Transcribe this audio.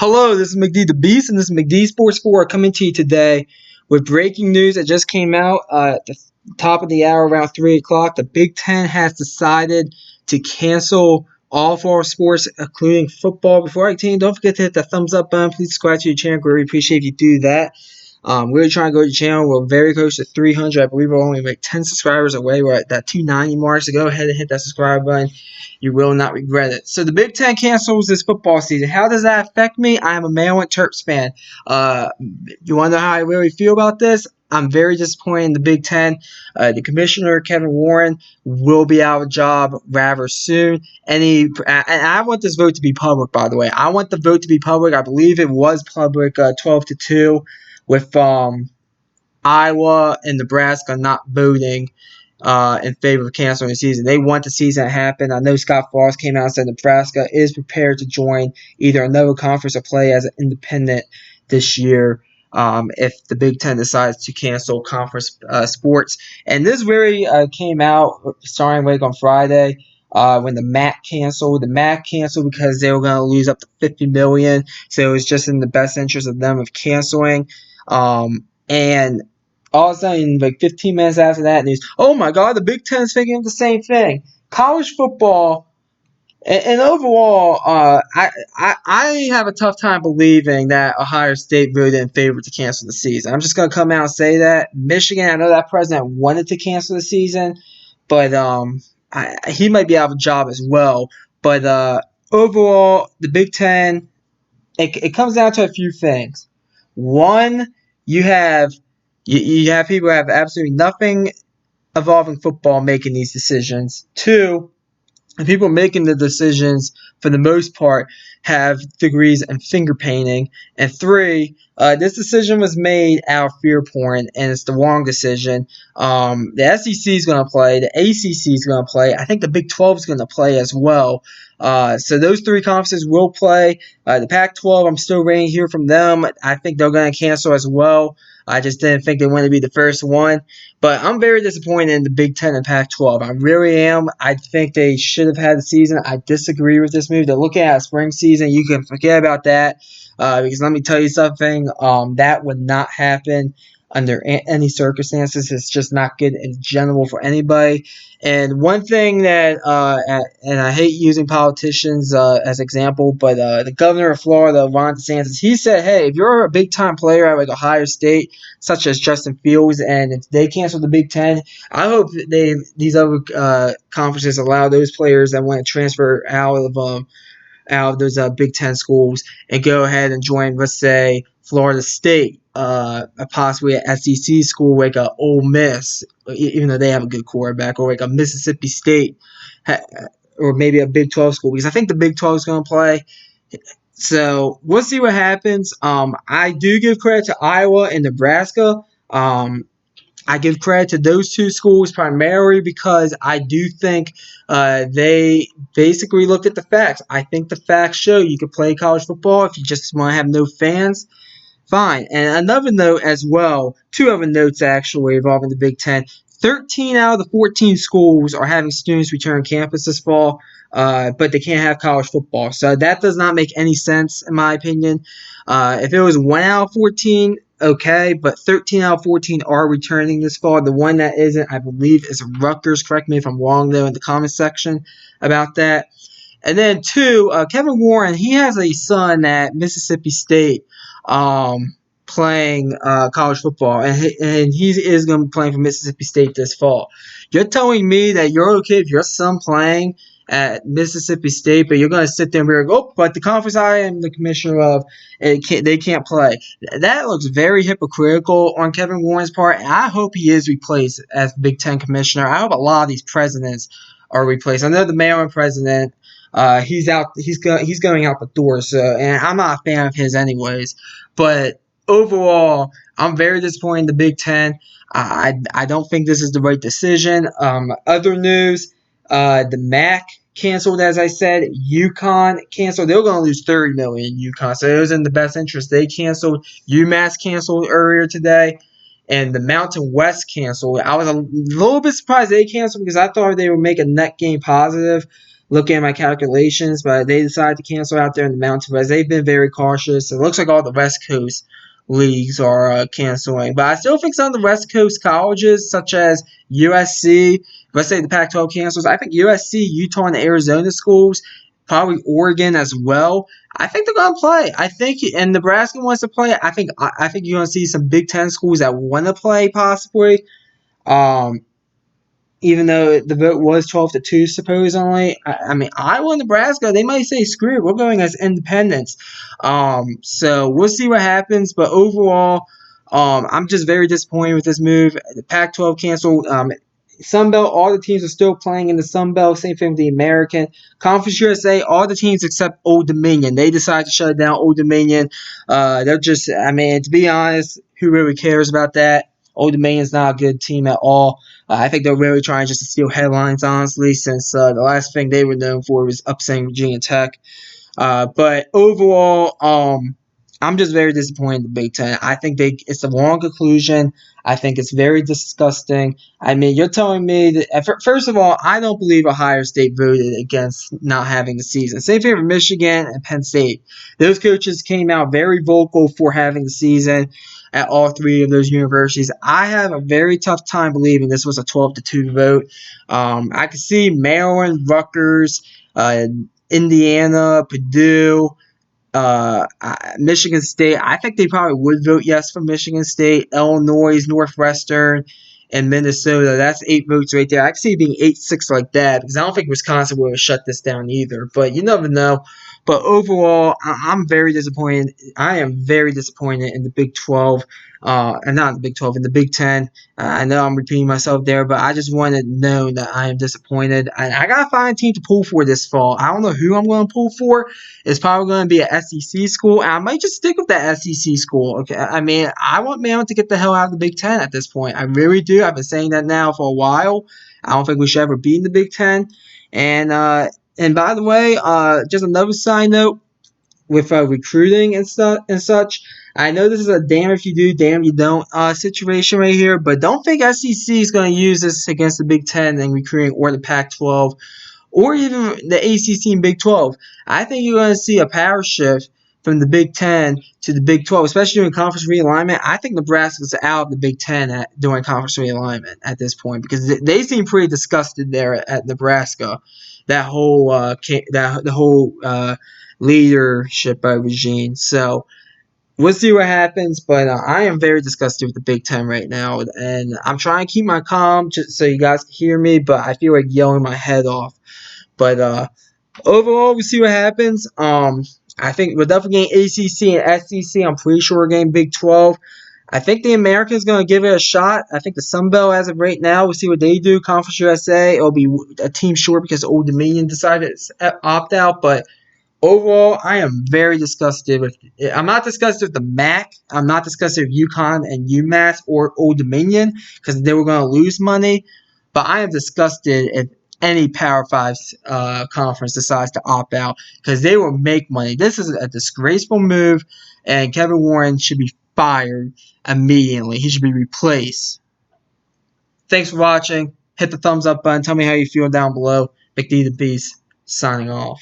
Hello, this is McD the Beast, and this is McD Sports 4 coming to you today with breaking news that just came out at the top of the hour around 3 o'clock. The Big Ten has decided to cancel all four sports, including football. Before I continue, don't forget to hit the thumbs up button. Please subscribe to the channel. We really appreciate if you do that. We're really trying to grow the channel. We're very close to 300. I believe we're only like 10 subscribers away. We're at that 290 mark, so go ahead and hit that subscribe button. You will not regret it. So the Big Ten cancels this football season. How does that affect me? I am a Maryland Terps fan. You want to know how I really feel about this? I'm very disappointed in the Big Ten. The commissioner, Kevin Warren, will be out of a job rather soon. And I want this vote to be public, by the way. I want the vote to be public. I believe it was public 12-2 with Iowa and Nebraska not voting in favor of canceling the season. They want the season to happen. I know Scott Frost came out and said Nebraska is prepared to join either another conference or play as an independent this year if the Big Ten decides to cancel conference sports. And this really came out starting like on Friday when the MAC canceled. The MAC canceled because they were going to lose up to $50 million. So it was just in the best interest of them of canceling. And all of a sudden, like 15 minutes after that news, oh my God, the Big Ten is thinking the same thing. College football, and overall, I have a tough time believing that Ohio State voted in favor to cancel the season. I'm just going to come out and say that. Michigan, I know that president wanted to cancel the season, but he might be out of a job as well. But overall, the Big Ten, it comes down to a few things. One, you have people who have absolutely nothing involving football making these decisions. Two, the people making the decisions, for the most part, have degrees in finger painting. And three, this decision was made out of fear porn, and it's the wrong decision. The SEC is going to play. The ACC is going to play. I think the Big 12 is going to play as well. So those three conferences will play. The Pac-12, I'm still waiting to hear from them. I think they're going to cancel as well. I just didn't think they wanted to be the first one. But I'm very disappointed in the Big Ten and Pac-12. I really am. I think they should have had the season. I disagree with this move. They're looking at a spring season. You can forget about that because let me tell you something. That would not happen under any circumstances. It's just not good in general for anybody. And one thing that, and I hate using politicians as example, but the governor of Florida, Ron DeSantis, he said, hey, if you're a big-time player at like Ohio State, such as Justin Fields, and if they cancel the Big Ten, I hope these other conferences allow those players that want to transfer out of those Big Ten schools and go ahead and join, let's say, Florida State, possibly an SEC school like a Ole Miss, even though they have a good quarterback, or like a Mississippi State, or maybe a Big 12 school, because I think the Big 12 is going to play. So we'll see what happens. I do give credit to Iowa and Nebraska. I give credit to those two schools primarily because I do think they basically looked at the facts. I think the facts show you can play college football if you just want to have no fans. Fine. And another note as well, two other notes actually involving the Big Ten. 13 out of the 14 schools are having students return campus this fall, but they can't have college football. So that does not make any sense in my opinion. If it was 1 out of 14, okay, but 13 out of 14 are returning this fall. The one that isn't, I believe, is Rutgers. Correct me if I'm wrong, though, in the comment section about that. And then two, Kevin Warren, he has a son at Mississippi State playing college football, and he is going to be playing for Mississippi State this fall. You're telling me that you're okay if your son playing at Mississippi State, but you're going to sit there and be like, oh, but the conference I am the commissioner of, they can't play. That looks very hypocritical on Kevin Warren's part, and I hope he is replaced as Big Ten commissioner. I hope a lot of these presidents are replaced. I know the Maryland president, he's out. He's going out the door. So, and I'm not a fan of his anyways. But overall, I'm very disappointed in the Big Ten. I don't think this is the right decision. Other news, the MAC canceled, as I said. UConn canceled. They were going to lose $30 million in UConn, so it was in the best interest. They canceled. UMass canceled earlier today. And the Mountain West canceled. I was a little bit surprised they canceled because I thought they would make a net gain positive looking at my calculations, but they decided to cancel out there in the Mountain West. They've been very cautious. It looks like all the West Coast leagues are canceling, but I still think some of the West Coast colleges, such as USC, let's say the Pac-12 cancels, I think USC, Utah, and the Arizona schools, probably Oregon as well. I think they're gonna play. I think, and Nebraska wants to play. I think you're gonna see some Big Ten schools that want to play possibly. Um, Even though the vote was 12-2 supposedly. I mean, Iowa and Nebraska, they might say, screw it, we're going as independents. So we'll see what happens. But overall, I'm just very disappointed with this move. The Pac-12 canceled. Sun Belt, all the teams are still playing in the Sun Belt. Same thing with the American Conference USA. All the teams except Old Dominion. They decided to shut down Old Dominion. They're just, I mean, to be honest, who really cares about that? Old Dominion's not a good team at all. I think they're really trying just to steal headlines, honestly, since the last thing they were known for was upsetting Virginia Tech. But overall, I'm just very disappointed in the Big Ten. I think it's a wrong conclusion. I think it's very disgusting. I mean, you're telling me that, first of all, I don't believe Ohio State voted against not having the season. Same thing with Michigan and Penn State. Those coaches came out very vocal for having the season at all three of those universities. I have a very tough time believing this was a 12-2 vote. I could see Maryland, Rutgers, Indiana, Purdue, Michigan State. I think they probably would vote yes for Michigan State, Illinois, Northwestern, and Minnesota. That's 8 votes right there. I can see it being 8-6 like that because I don't think Wisconsin would have shut this down either. But you never know. But overall, I'm very disappointed. I am very disappointed in the Big 12, and not in the Big 12, in the Big 10. I know I'm repeating myself there, but I just want to know that I am disappointed. And I got to find a team to pull for this fall. I don't know who I'm going to pull for. It's probably going to be an SEC school, and I might just stick with that SEC school. Okay, I mean, I want Maryland to get the hell out of the Big 10 at this point. I really do. I've been saying that now for a while. I don't think we should ever be in the Big 10. And by the way, just another side note with recruiting and stuff and such. I know this is a damn if you do, damn you don't situation right here, but don't think SEC is going to use this against the Big 10 and recruiting or the Pac-12 or even the ACC and Big 12. I think you're going to see a power shift from the Big 10 to the Big 12, especially during conference realignment. I think Nebraska's out of the Big 10 during conference realignment at this point because they seem pretty disgusted there at Nebraska. That whole the whole leadership regime. So we'll see what happens, but I am very disgusted with the Big Ten right now, and I'm trying to keep my calm just so you guys can hear me, but I feel like yelling my head off. But overall, we'll see what happens. I think we're definitely getting ACC and SEC. I'm pretty sure we're getting Big 12. I think the Americans going to give it a shot. I think the Sun Belt, as of right now, we'll see what they do. Conference USA, it'll be a team short because Old Dominion decided to opt out. But overall, I am very disgusted with. I'm not disgusted with the MAC. I'm not disgusted with UConn and UMass or Old Dominion because they were going to lose money. But I am disgusted if any Power 5 conference decides to opt out because they will make money. This is a disgraceful move, and Kevin Warren should be fired immediately. He should be replaced. Thanks for watching. Hit the thumbs up button. Tell me how you feel down below. McD the Beast, signing off.